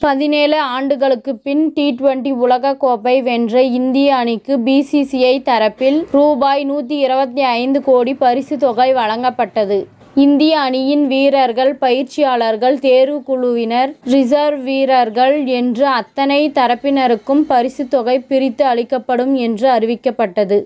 17 ஆண்டுகளுக்கு பின் T20 உலகக் கோப்பை வென்ற இந்திய அணிக்கு BCCI தரப்பில் ரூபாய் 125 கோடி பரிசுத் தொகை வழங்கப்பட்டது. இந்திய அணியின் வீரர்கள், பயிற்சியாளர்கள், தேர்வுக்குழுவினர், ரிசர்வ் வீரர்கள் என்று அத்தனை தரப்பினருக்கும் பரிசுத் தொகை பிரித்து அளிக்கப்படும் என்று அறிவிக்கப்பட்டது.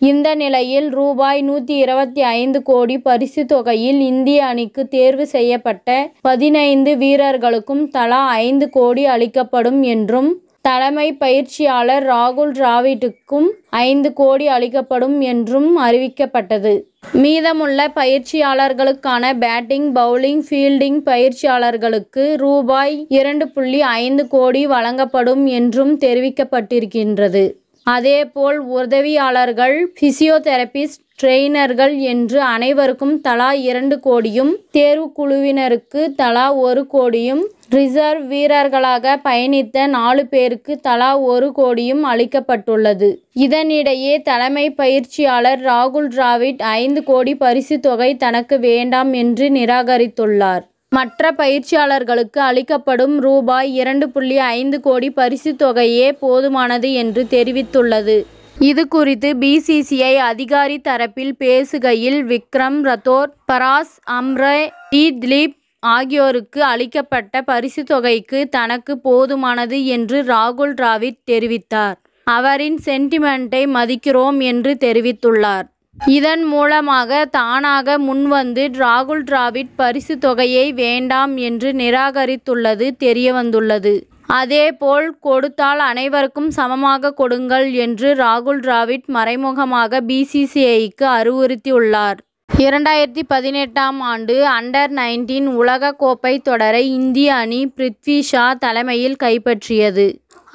இந்த நிலையில் ரூபாய் 125 கோடி பரிசுத் தொகையில் இந்திய அணிக்கு தேர்வு செய்யப்பட்ட 15 வீரர்களுக்கும் தலா 5 கோடி அளிக்கப்படும் என்றும், தலைமை பயிற்சியாளர் ராகுல் டிராவிட்டுக்கும் 5 கோடி அளிக்கப்படும் என்றும் அறிவிக்கப்பட்டது. மீதமுள்ள பயிற்சியாளர்களுக்கான பேட்டிங், பவுலிங், ஃபீல்டிங் பயிற்சியாளர்களுக்கு ரூபாய் 2.5 கோடி வழங்கப்படும் என்றும் தெரிவிக்கப்பட்டிருக்கின்றது. அதேபோல் உதவியாளர்கள், பிசியோதெரபிஸ்ட், ட்ரெயினர்கள் என்று அனைவருக்கும் தலா 2 கோடியும், தேர்வுக்குழுவினருக்கு தலா 1 கோடியும், ரிசர்வ் வீரர்களாக பயணித்த 4 பேருக்கு தலா 1 கோடியும் அளிக்கப்பட்டுள்ளது. இதனிடையே தலைமை பயிற்சியாளர் ராகுல் டிராவிட் 5 கோடி பரிசுத் தொகை தனக்கு வேண்டாம் என்று நிராகரித்துள்ளார். மற்ற பயிற்சியாளர்களுக்கு அளிக்கப்படும் ரூபாய் 2.5 கோடி பரிசுத் தொகையே போதுமானது என்று தெரிவித்துள்ளது. இது குறித்து BCCI அதிகாரி தரப்பில் பேசுகையில், விக்ரம் ரத்தோர், பராஸ் அம்ரே, திலீப் ஆகியோருக்கு அளிக்கப்பட்ட பரிசுத் தொகைக்கு தனக்கு போதுமானது என்று ராகுல் டிராவிட் தெரிவித்தார். அவரின் சென்டிமெண்ட்டை மதிக்கிறோம் என்று தெரிவித்துள்ளார். இதன் மூலமாக தானாக முன்வந்து ராகுல் டிராவிட் பரிசுத் தொகையை வேண்டாம் என்று நிராகரித்துள்ளது தெரியவந்துள்ளது. அதேபோல் கொடுத்தால் அனைவருக்கும் சமமாக கொடுங்கள் என்று ராகுல் டிராவிட் மறைமுகமாக BCCIக்கு அறிவுறுத்தியுள்ளார். 2018ஆம் ஆண்டு அண்டர்-19 உலக கோப்பை தொடரை இந்திய அணி பிருத்வி ஷா தலைமையில் கைப்பற்றியது.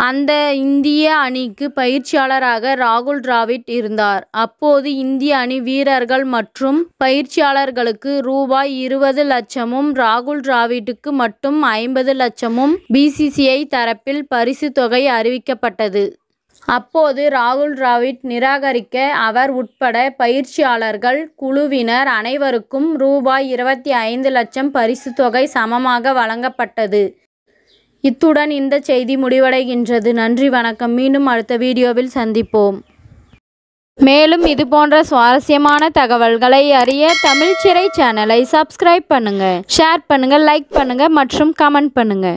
அந்த இந்திய அணிக்கு பயிற்சியாளராக ராகுல் டிராவிட் இருந்தார். அப்போது இந்திய அணி வீரர்கள் மற்றும் பயிற்சியாளர்களுக்கு ரூபாய் 20 லட்சமும், ராகுல் டிராவிட்டுக்கு மட்டும் 50 லட்சமும் BCCI தரப்பில் பரிசுத் தொகை அறிவிக்கப்பட்டது. அப்போது ராகுல் டிராவிட் நிராகரிக்க அவர் உட்பட பயிற்சியாளர்கள், குழுவினர் அனைவருக்கும் ரூபாய் 25 லட்சம் பரிசுத் தொகை சமமாக வழங்கப்பட்டது. இத்துடன் இந்த செய்தி முடிவடைகின்றது. நன்றி, வணக்கம். மீண்டும் அடுத்த வீடியோவில் சந்திப்போம். மேலும் இதுபோன்ற சுவாரஸ்யமான தகவல்களை அறிய தமிழ் சிறை சேனலை சப்ஸ்கிரைப் பண்ணுங்க, ஷேர் பண்ணுங்க, லைக் பண்ணுங்க மற்றும் கமெண்ட் பண்ணுங்க.